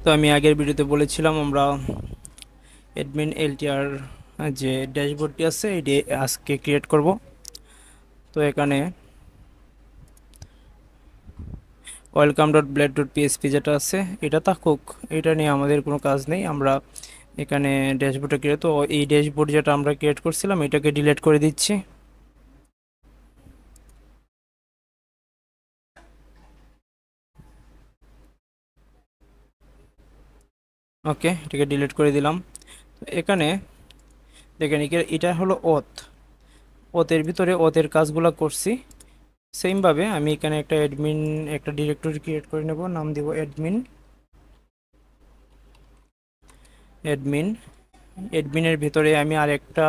তো আমি আগের ভিডিওতে বলেছিলাম আমরা অ্যাডমিন এলটিআর যে ড্যাশবোর্ডটি আছে এটি আজকে ক্রিয়েট করব। তো এখানে welcome dot blade dot PSP যেটা আছে এটা থাকুক, এটা নিয়ে আমাদের কোনো কাজ নেই। আমরা এখানে ড্যাশবোর্ডটা ক্রিয়েট, তো এই ড্যাশবোর্ড যেটা আমরা ক্রিয়েট করছিলাম এটাকে ডিলিট করে দিচ্ছি। ওকে, এটাকে ডিলিট করে দিলাম। এখানে দেখেন এটা হলো ওতের ভিতরে ওতের কাজগুলো করছি। সেমভাবে আমি এখানে একটা ডিরেক্টরি ক্রিয়েট করে নেব, নাম দিব অ্যাডমিন। অ্যাডমিন অ্যাডমিনের ভিতরে আমি আরেকটা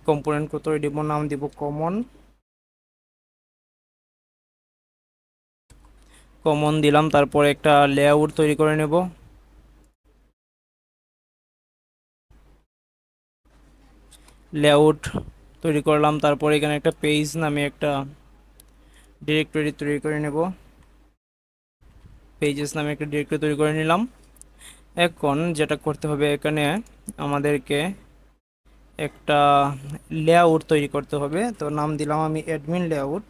কম্পোনেন্ট তৈরি দিব, নাম দিব কমন। কমন দিলাম, তারপর একটা লেআউট তৈরি করে নেব। লেআউট তৈরি করলাম, তারপর এখানে একটা পেজ নামে একটা ডিরেক্টরি তৈরি করে নেব। পেজেস নামে একটা ডিরেক্টরি তৈরি করে নিলাম। এখন যেটা করতে হবে, এখানে আমাদেরকে একটা লেআউট তৈরি করতে হবে। তো নাম দিলাম আমি admin layout.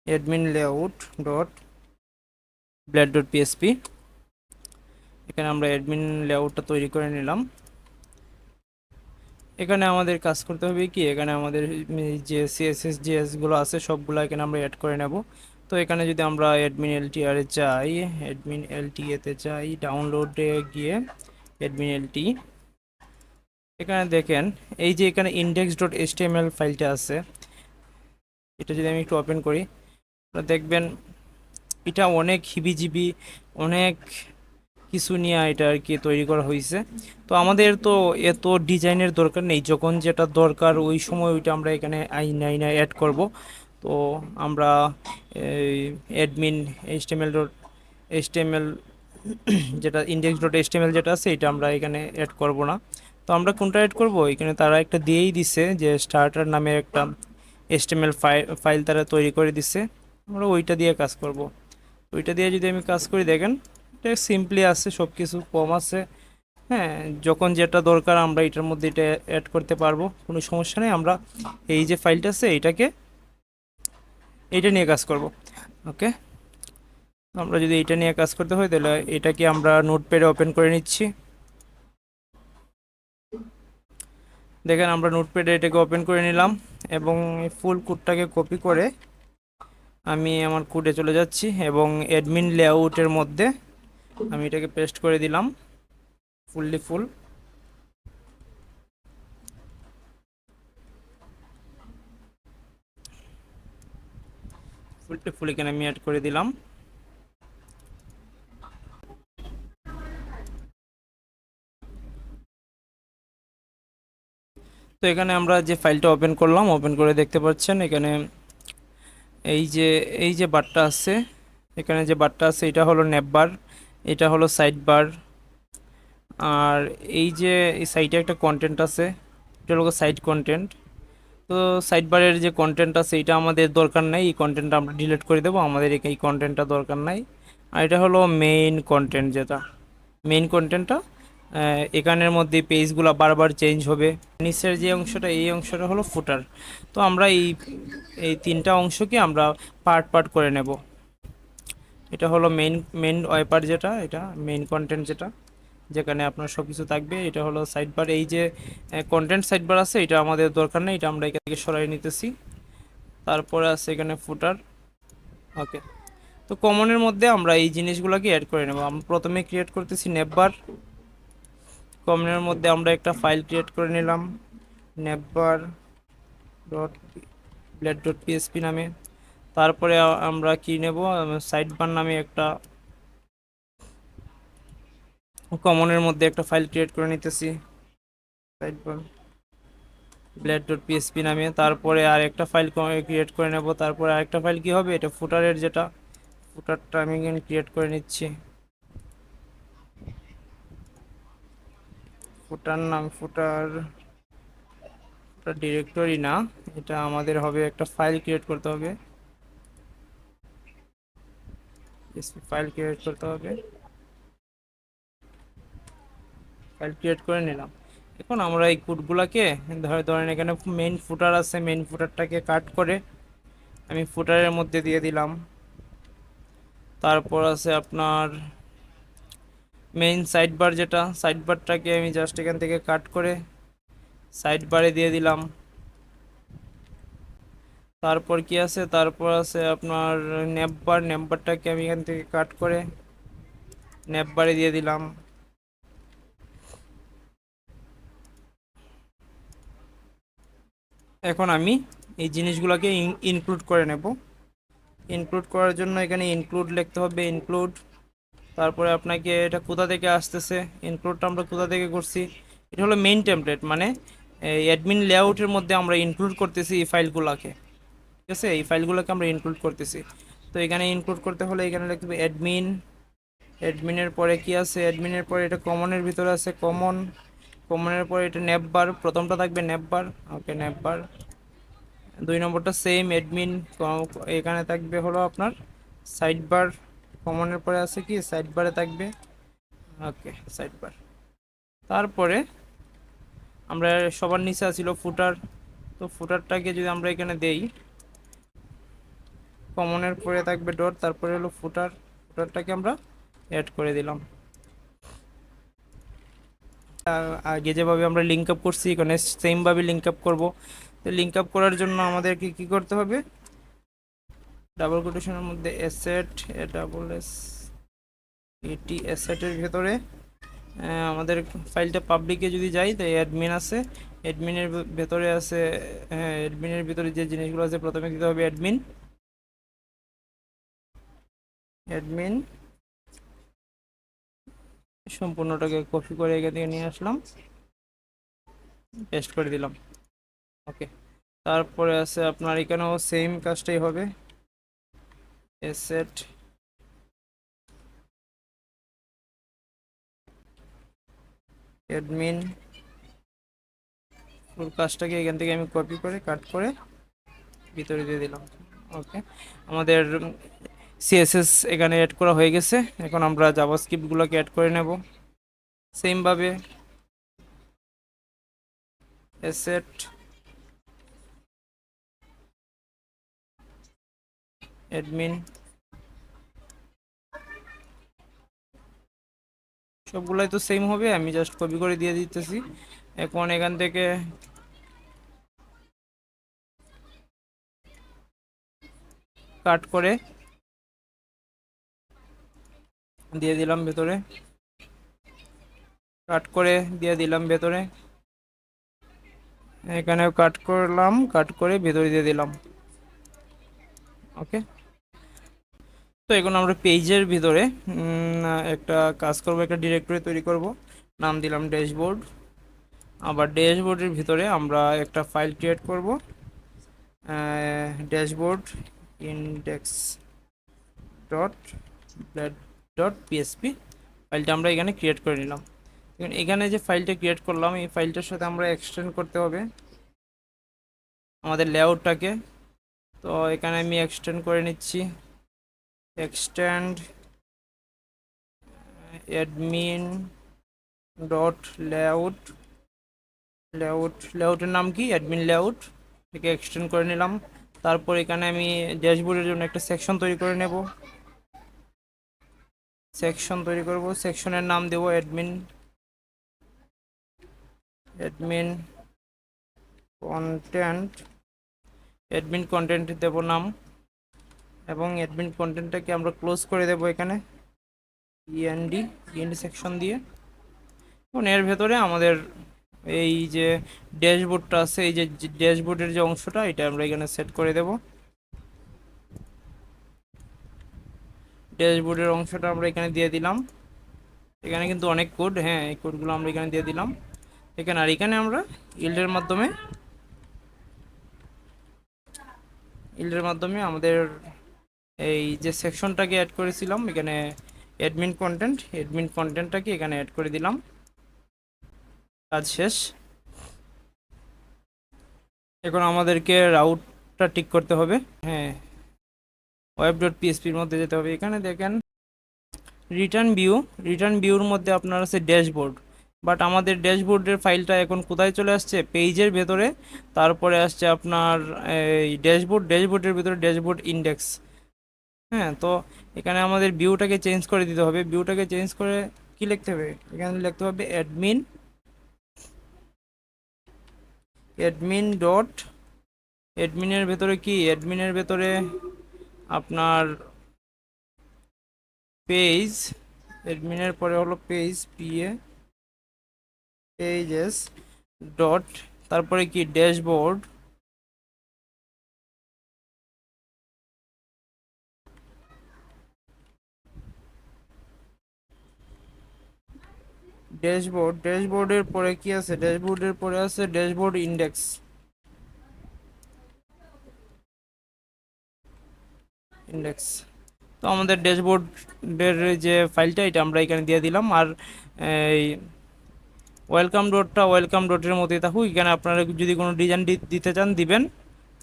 Admin layout dot blade dot PSP. এখানে আমরা অ্যাডমিন লেআউটটা তৈরি করে নিলাম। এখানে আমাদের কাজ করতে হবে কি, এখানে আমাদের যে সিএসএস জিএস গুলো আছে সবগুলো এখানে আমরা অ্যাড করে নেব। তো এখানে যদি আমরা অ্যাডমিন এলটিআর এ যাই, অ্যাডমিন এলটিএ তে যাই, ডাউনলোডে গিয়ে অ্যাডমিন এলটি, এখানে দেখেন এই যে এখানে ইনডেক্স ডট এইচটিএমএল ফাইলটা আছে, এটা যদি আমি একটু ওপেন করি দেখবেন এটা অনেক হিবিজিবি, অনেক কিছু নিয়ে এটা আর কি তৈরি করা হয়েছে। তো আমাদের তো এত ডিজাইনের দরকার নেই, যখন যেটা দরকার ওই সময় ওইটা আমরা এখানে আইনা অ্যাড করব। তো আমরা এই অ্যাডমিন এইচটিএমএল ডট এইচটিএমএল যেটা ইনডেক্স ডট এইচটিএমএল যেটা আছে এটা আমরা এখানে অ্যাড করব না। তো আমরা কোনটা অ্যাড করব, এখানে তারা একটা দিয়েই দিছে যে স্টার্টার নামের একটা এইচটিএমএল ফাইল তারা তৈরি করে দিছে, আমরা ওইটা দিয়ে কাজ করব। ওইটা দিয়ে যদি আমি কাজ করি দেখেন এটা সিম্পলি আছে, সব কিছু কম আছে। হ্যাঁ, যখন যেটা দরকার আমরা এটার মধ্যে এটা অ্যাড করতে পারবো, কোনো সমস্যা নেই। আমরা এই যে ফাইলটা আছে এইটা নিয়ে কাজ করব। ওকে, আমরা যদি এটা নিয়ে কাজ করতে হয় তাহলে এটাকে আমরা নোটপ্যাডে ওপেন করে নিচ্ছি। দেখেন আমরা নোটপ্যাডে এটাকে ওপেন করে নিলাম এবং ফুল কোডটাকে কপি করে আমি আমার কোডে চলে যাচ্ছি এবং অ্যাডমিন লেআউটের মধ্যে আমি এটাকে পেস্ট করে দিলাম ফুল এখানে আমি অ্যাড করে দিলাম। তো এখানে আমরা যে ফাইলটা ওপেন করলাম, ওপেন করে দেখতে পাচ্ছেন এখানে এই যে এই যে বারটা আছে, এখানে যে বারটা আছে এটা হলো নেপবার, এটা হলো সাইড বার। আর এই যে এই সাইডে একটা কন্টেন্ট আছে, এটা হলো সাইড কন্টেন্ট। তো সাইড বারের যে কন্টেন্ট আছে এটা আমাদের দরকার নাই, এই কন্টেন্টটা আমরা ডিলিট করে দেবো, আমাদের এই কন্টেন্টটা দরকার নাই। আর এটা হলো মেইন কন্টেন্ট, যেটা মেইন কন্টেন্টটা এখানের মধ্যে পেজগুলো বারবার চেঞ্জ হবে। নিচের যে অংশটা এই অংশটা হলো ফুটার। তো আমরা এই তিনটা অংশকে আমরা পার্ট পার্ট করে নেব। এটা হলো মেইন ওয়েপার, যেটা এটা মেইন কন্টেন্ট, যেটা যেখানে আপনার সব কিছু থাকবে। এটা হলো সাইড বার, এই যে কন্টেন্ট সাইড বার আছে এটা আমাদের দরকার নেই, এটা আমরা এখান থেকে সরাই নিতেছি। তারপরে আছে এখানে ফুটার। ওকে, তো কমনের মধ্যে আমরা এই জিনিসগুলোকে অ্যাড করে নেব। আমরা প্রথমে ক্রিয়েট করতেছি নেপবার। কমনের মধ্যে আমরা একটা ফাইল ক্রিয়েট করে নিলাম নেপবার ডট ব্লেড ডট পিএসপি নামে। তারপরে আমরা কি নেব, সাইড বার নামে একটা কমনের মধ্যে একটা ফাইল ক্রিয়েট করে নিতেছি side bar blade dot PSP নামে। তারপরে আর একটা ফাইল ক্রিয়েট করে নেব। তারপরে আরেকটা ফাইল কি হবে, এটা ফুটারের, যেটা ফুটারটা আমি এখানে ক্রিয়েট করে নিচ্ছি। ফুটার ডিরেক্টরি না, এটা আমাদের হবে একটা ফাইল ক্রিয়েট করতে হবে। ফাইল ক্রিয়েট করতে হবে, ফাইল ক্রিয়েট করে নিলাম। এখন আমরা এই কোডগুলোকে ধরেন এখানে মেইন ফুটার আছে, মেইন ফুটারটাকে কাট করে আমি ফুটারের মধ্যে দিয়ে দিলাম। তারপর আছে আপনার মেইন সাইড বার, যেটা সাইড বারটাকে আমি জাস্ট এখান থেকে কাট করে সাইড বারে দিয়ে দিলাম। তারপর কি আছে, তারপর আছে আপনার নেপবার, নেপবারটাকে আমি এখান থেকে কাট করে নেপবারে দিয়ে দিলাম। এখন আমি এই জিনিসগুলোকে ইনক্লুড করে নেব। ইনক্লুড করার জন্য এখানে ইনক্লুড লিখতে হবে, ইনক্লুড। তারপরে আপনাকে এটা কোথা থেকে আসতেছে, ইনক্লুডটা আমরা কোথা থেকে করছি, এটা হলো মেইন টেমপ্লেট, মানে অ্যাডমিন লেআউটের মধ্যে আমরা ইনক্লুড করতেছি এই ফাইলগুলোকে। ঠিক আছে, এই ফাইলগুলোকে আমরা ইনক্লুড করতেছি। তো এখানে ইনক্লুড করতে হলে এখানে লিখতে হবে অ্যাডমিন। অ্যাডমিনের পরে কি আছে, অ্যাডমিনের পরে এটা কমনের ভিতরে আছে কমন। কমনের পরে এটা নেপবার, প্রথমটা থাকবে নেপবার। ওকে, নেপবার। 2 নম্বরটা সেম অ্যাডমিন, এখানে থাকবে হলো আপনার সাইড বার। কমনের পরে আছে কি সাইড বারে থাকবে। ওকে, সাইড বার। তারপরে আমরা সবার নিচে ছিল ফুটার, তো ফুটারটাকে যদি আমরা এখানে দেই, কমনের পরে থাকবে ডট, তারপরে হলো ফুটার। ফুটারটাকে আমরা অ্যাড করে দিলাম। আগে যেভাবে আমরা লিঙ্ক আপ করছি এখানে সেমভাবে লিঙ্ক আপ করবো। তো লিঙ্ক আপ করার জন্য আমাদেরকে কি করতে হবে, ডাবল কোটেশনের মধ্যে অ্যাসেট, ডাবল এস এটি, অ্যাসেটের ভেতরে আমাদের ফাইলটা পাবলিকে যদি যাই তো অ্যাডমিন আছে, অ্যাডমিনের ভেতরে আছে, হ্যাঁ অ্যাডমিনের ভিতরে যে জিনিসগুলো আছে প্রথমে দিতে হবে অ্যাডমিন। অ্যাডমিন সম্পূর্ণটাকে কপি করে এখান থেকে নিয়ে আসলাম, পেস্ট করে দিলাম। ওকে, তারপরে আছে আপনার এখানেও সেম কাজটাই হবে, অ্যাসেট অ্যাডমিন। পুরো কাজটাকে এখান থেকে আমি কপি করে কাট করে ভিতরে দিয়ে দিলাম। ওকে, আমাদের সিএসএস এখানে অ্যাড করা হয়ে গেছে। এখন আমরা জাভাস্ক্রিপ্টগুলোকে অ্যাড করে নেব সেমভাবে। অ্যাসেট অ্যাডমিন, সবগুলাই তো সেম হবে, আমি জাস্ট কপি করে দিয়ে দিতেছি। এখন এখান থেকে কাট করে দিয়ে দিলাম ভেতরে, কাট করে দিয়ে দিলাম ভেতরে, এখানেও কাট করলাম, কাট করে ভেতরে দিয়ে দিলাম। ওকে, তো এখন আমরা পেজের ভিতরে একটা কাজ করব, একটা ডিরেক্টরি তৈরি করব, নাম দিলাম ড্যাশবোর্ড। আবার ড্যাশবোর্ডের ভিতরে আমরা একটা ফাইল ক্রিয়েট করব, dashboard index dot dot PSP. ফাইলটা আমরা এখানে ক্রিয়েট করে নিলাম। এখানে যে ফাইলটা ক্রিয়েট করলাম এই ফাইলটার সাথে আমরা এক্সটেন্ড করতে হবে আমাদের লেআউটটাকে। তো এখানে আমি এক্সটেন্ড করে নিচ্ছি, এক্সটেন্ড অ্যাডমিন ডট লেআউট। লেআউটের নাম কি, অ্যাডমিন লেআউট, এটাকে এক্সটেন্ড করে নিলাম। তারপর এখানে আমি ড্যাশবোর্ডের জন্য একটা সেকশন তৈরি করে নেব, সেকশন তৈরি করব, সেকশনের নাম দেব admin, admin content, admin content দেব নাম, এবং অ্যাডমিন কন্টেন্টটাকে আমরা ক্লোজ করে দেব এখানে ইএনডি সেকশন দিয়ে। এবং এর ভেতরে আমাদের এই যে ড্যাশবোর্ডটা আছে, এই যে ড্যাশবোর্ডের যে অংশটা এটা আমরা এখানে সেট করে দেব। ড্যাশবোর্ডের অংশটা আমরা এখানে দিয়ে দিলাম। এখানে কিন্তু অনেক কোড, হ্যাঁ এই কোডগুলো আমরা এখানে দিয়ে দিলাম এখানে। আর এখানে আমরা ইল্ডের মাধ্যমে আমাদের এই যে সেকশনটাকে অ্যাড করেছিলাম এখানে অ্যাডমিন কন্টেন্টটাকে এখানে অ্যাড করে দিলাম। কাজ শেষ। এখন আমাদেরকে রাউটটা ঠিক করতে হবে, হ্যাঁ ওয়েব ডট পিএসপির মধ্যে যেতে হবে। এখানে দেখেন রিটার্ন ভিউ, রিটার্ন ভিউর মধ্যে আপনার আছে ড্যাশবোর্ড, বাট আমাদের ড্যাশবোর্ডের ফাইলটা এখন কোথায় চলে আসছে, পেজের ভেতরে। তারপরে আসছে আপনার এই ড্যাশবোর্ড, ড্যাশবোর্ডের ভিতরে ড্যাশবোর্ড ইন্ডেক্স। হ্যাঁ, তো এখানে আমাদের ভিউটাকে চেঞ্জ করে দিতে হবে। ভিউটাকে চেঞ্জ করে কি লিখতে হবে, এখানে লিখতে হবে অ্যাডমিন, অ্যাডমিন ডট, অ্যাডমিনের ভেতরে কি, অ্যাডমিনের ভেতরে আপনার পেজ, অ্যাডমিনের পরে হলো পেজ, পিএ, পেজেস ডট, তারপরে কি ড্যাশবোর্ড, ড্যাশবোর্ড, ড্যাশবোর্ডের পরে কি আছে, ড্যাশবোর্ডের পরে আছে ড্যাশবোর্ড ইন্ডেক্স, ইন্ডেক্স। তো আমাদের ড্যাশবোর্ডের যে ফাইলটা এটা আমরা এখানে দিয়ে দিলাম। আর এই ওয়েলকাম ডটটা ওয়েলকাম ডটের মধ্যেই থাকুক, এখানে আপনারা যদি কোনো ডিজাইন দিতে চান দিবেন,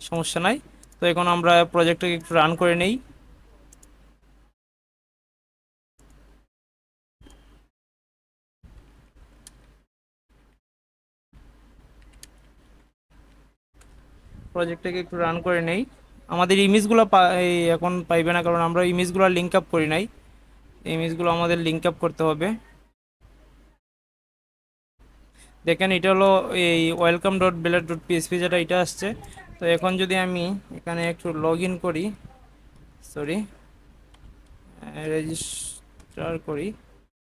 সমস্যা নাই। তো এখন আমরা প্রজেক্টটাকে একটু রান করে নেই। প্রজেক্টটাকে একটু রান করে নেই। আমাদের ইমেজগুলো এখন পাইবে না, কারণ আমরা ইমেজগুলো লিঙ্ক আপ করি নাই। ইমেজগুলো আমাদের লিঙ্ক আপ করতে হবে। দেখেন এটা হলো এই ওয়েলকাম ডট বেলার ডট পিএসপি, যেটা এটা আসছে। তো এখন যদি আমি এখানে একটু লগ ইন করি, সরি, রেজিস্টার করি,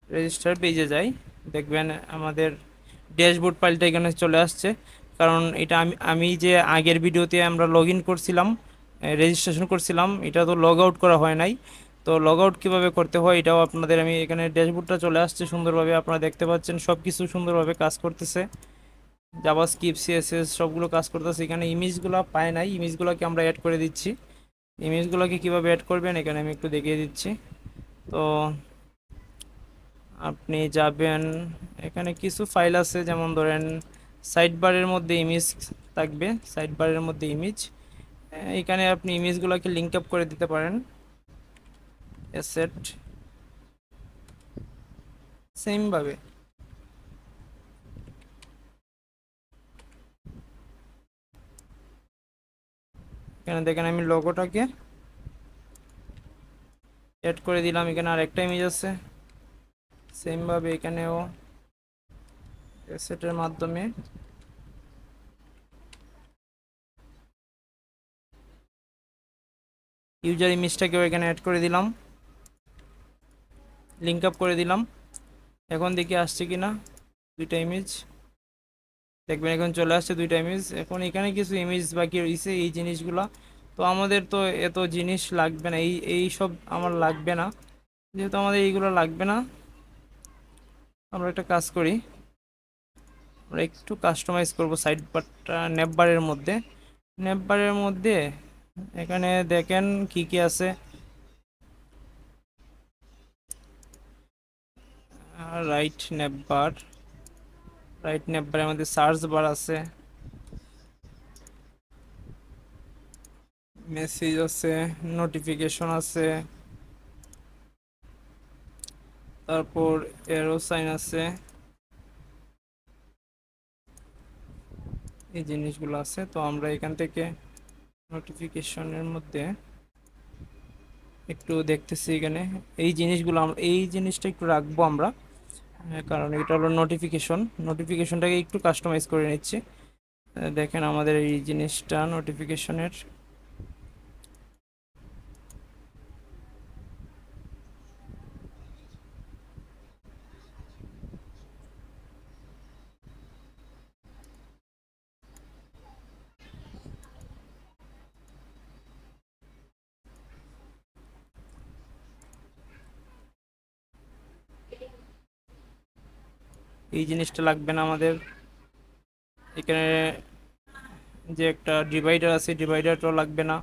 রেজিস্টার পেজে যাই, দেখবেন আমাদের ড্যাশবোর্ড ফাইলটা এখানে চলে আসছে। কারণ এটা আমি আমি যে আগের ভিডিওতে আমরা লগ ইন করছিলাম, রেজিস্ট্রেশন করছিলাম, এটা তো লগ আউট করা হয় নাই। তো লগ আউট কীভাবে করতে হয় এটাও আপনাদের আমি এখানে, ড্যাশবোর্ডটা চলে আসছে সুন্দরভাবে, আপনারা দেখতে পাচ্ছেন সব কিছু সুন্দরভাবে কাজ করতেছে, জাভাস্ক্রিপ্ট, সিএসএস সবগুলো কাজ করতেছে। এখানে ইমেজগুলো পায় নাই, ইমেজগুলোকে আমরা অ্যাড করে দিচ্ছি। ইমেজগুলোকে কীভাবে অ্যাড করবেন এখানে আমি একটু দেখিয়ে দিচ্ছি। তো আপনি যাবেন, এখানে কিছু ফাইল আছে, যেমন ধরেন সাইড বারের মধ্যে ইমেজ থাকবে, সাইড বারের মধ্যে ইমেজ, এখানে আপনি ইমেজগুলোকে লিঙ্ক আপ করে দিতে পারেন, অ্যাসেট, সেমভাবে। এখানে দেখেন আমি লোগোটাকে অ্যাড করে দিলাম, এখানে আর একটা ইমেজ আছে, সেমভাবে এখানেও অ্যাসেটের মাধ্যমে ইউজার ইমেজটাকেও এখানে অ্যাড করে দিলাম, লিঙ্ক আপ করে দিলাম। এখন দেখি আসছে কি না দুইটা ইমেজ, দেখবেন এখন চলে আসছে দুইটা ইমেজ। এখন এখানে কিছু ইমেজ বাকি রয়েছে, এই জিনিসগুলা তো আমাদের তো এত জিনিস লাগবে না, এই সব আমার লাগবে না। যেহেতু আমাদের এইগুলো লাগবে না, আমরা একটা কাজ করি, আমরা একটু কাস্টমাইজ করব সাইড বারটা, নেপবারের মধ্যে, নেপবারের মধ্যে এখানে দেখেন কি কি আছে, রাইট নেপবার, রাইট নেপবারের মধ্যে সার্চ বার আছে, মেসেজ আছে, নোটিফিকেশন আছে, তারপর এরো সাইন আছে, এই জিনিসগুলো আছে। তো আমরা এখান থেকে নোটিফিকেশনের মধ্যে একটু দেখতেছি, এখানে এই জিনিসগুলো এই জিনিসটা একটু রাখবো আমরা, কারণ এটা হলো নোটিফিকেশন, নোটিফিকেশনটাকে একটু কাস্টমাইজ করে নিচ্ছি। দেখেন আমাদের এই জিনিসটা নোটিফিকেশনের, এই জিনিসটা লাগবে না আমাদের। এখানে যে একটা ডিভাইডার আছে, ডিভাইডারটাও লাগবে না,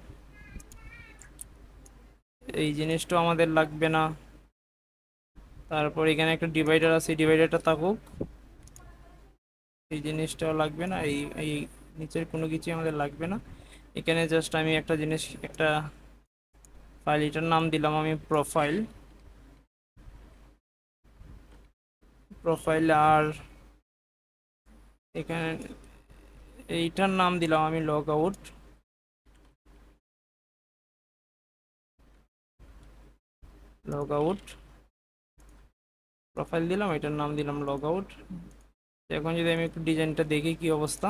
এই জিনিসটাও আমাদের লাগবে না। তারপর এখানে একটা ডিভাইডার আছে, ডিভাইডারটা থাকুক, এই জিনিসটাও লাগবে না, এই এই নিচের কোনো কিছুই আমাদের লাগবে না। এখানে জাস্ট আমি একটা জিনিস, একটা ফাইল, এটার নাম দিলাম আমি প্রোফাইল, প্রোফাইল আর এখানে এইটার নাম দিলাম আমি log out. Log out profile দিলাম, এটার নাম দিলাম লগ আউট। এখন যদি আমি একটু ডিজাইনটা দেখি কি অবস্থা,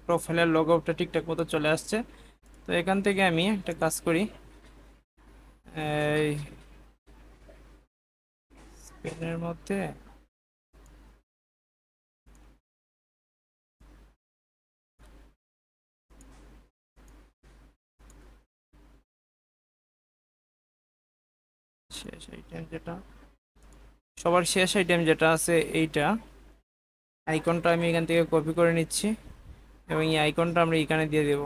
প্রোফাইলের লগ আউটটা ঠিকঠাক মতো চলে আসছে। তো এখান থেকে আমি একটা কাজ করি, এই স্পেনের মধ্যে শেষ আইটেম যেটা, সবার শেষ আইটেম যেটা আছে এইটা আইকনটা আমি এখান থেকে কপি করে নিচ্ছি এবং এই আইকনটা আমরা এখানে দিয়ে দেব।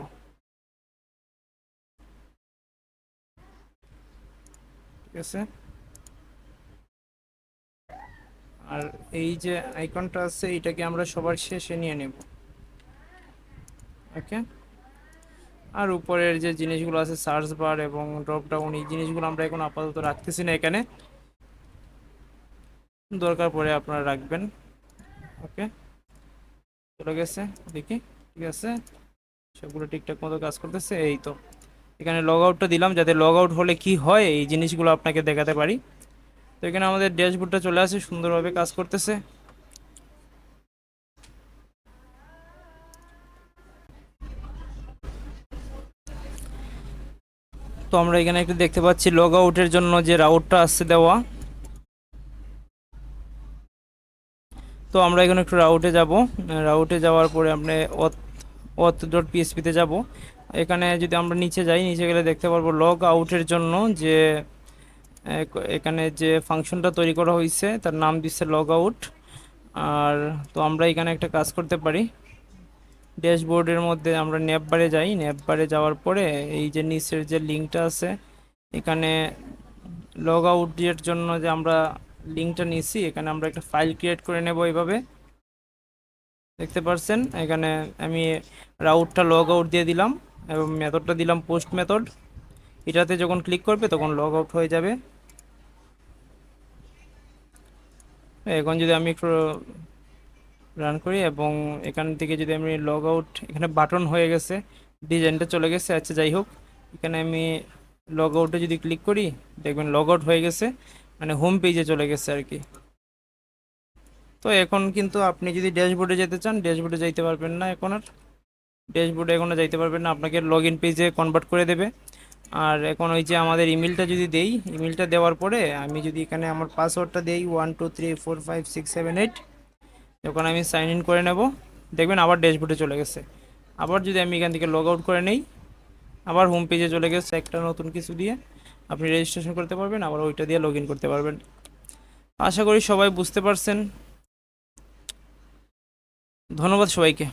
ঠিক আছে, আর এই যে আইকনটা আছে এটাকে আমরা সবার শেষে নিয়ে নেব। ওকে, আর উপরের যে জিনিসগুলো আছে সার্চ বার এবং ড্রপ ডাউন, এই জিনিসগুলো আমরা এখন আপাতত রাখতেছি না এখানে, দরকার পড়ে আপনারা রাখবেন। ওকে, চলে গেছে দেখি, ঠিক আছে, সবগুলো ঠিকঠাক মতো কাজ করতেছে। এই তো এখানে লগ আউটটা দিলাম যাতে লগ আউট হলে কি হয় এই জিনিসগুলো আপনাকে দেখাতে পারি। তো এখানে আমাদের ড্যাশবোর্ডটা চলে আসে, সুন্দরভাবে কাজ করতেছে। তো আমরা এখানে একটু দেখতে পাচ্ছি লগ আউটের জন্য যে রাউটটা আসছে দেওয়া। তো আমরা এখানে একটু রাউটে যাব, রাউটে যাওয়ার পরে আপনি অথ অথ ডট পিএসপিতে যাব। এখানে যদি আমরা নিচে যাই, নিচে গেলে দেখতে পারবো লগ আউটের জন্য যে এখানে যে ফাংশনটা তৈরি করা হয়েছে তার নাম দিচ্ছে লগ আউট। আর তো আমরা এখানে একটা কাজ করতে পারি, ড্যাশবোর্ডের মধ্যে আমরা ন্যাপ বারে যাই, ন্যাপ বারে যাওয়ার পরে এই যে নিচের যে লিঙ্কটা আছে এখানে লগ আউটের জন্য যে আমরা লিঙ্কটা নিছি, এখানে আমরা একটা ফাইল ক্রিয়েট করে নেব এইভাবে। দেখতে পাচ্ছেন এখানে আমি রাউটটা লগ আউট দিয়ে দিলাম এবং মেথডটা দিলাম পোস্ট মেথড। এটাতে যখন ক্লিক করবে তখন লগ আউট হয়ে যাবে। এখন যদি আমি একটু রান করি এবং এখান থেকে যদি আমি লগ আউট, এখানে বাটন হয়ে গেছে, ডিজাইনটা চলে গেছে। আচ্ছা যাই হোক, এখানে আমি লগ আউটে যদি ক্লিক করি দেখবেন লগ আউট হয়ে গেছে, মানে হোম পেজে চলে গেছে আর কি। তো এখন কিন্তু আপনি যদি ড্যাশবোর্ডে যেতে চান ড্যাশবোর্ডে যাইতে পারবেন না, এখন আর ড্যাশবোর্ডে এখনও যাইতে পারবেন না, আপনাকে লগ ইন পেজে কনভার্ট করে দেবে। আর এখন ওই যে আমাদের ইমেলটা যদি দেই, ইমেলটা দেওয়ার পরে আমি যদি এখানে আমার পাসওয়ার্ডটা দেই 12345678, যখন আমি সাইন ইন করে নেব দেখবেন আবার ড্যাশবোর্ডে চলে গেছে। আবার যদি আমি এখান থেকে লগ আউট করে নেই আবার হোম পেজে চলে গেছে, একটা নতুন কিছু দিয়ে আপনি রেজিস্ট্রেশন করতে পারবেন, আবার ওইটা দিয়ে লগ ইন করতে পারবেন। আশা করি সবাই বুঝতে পারছেন। ধন্যবাদ সবাইকে।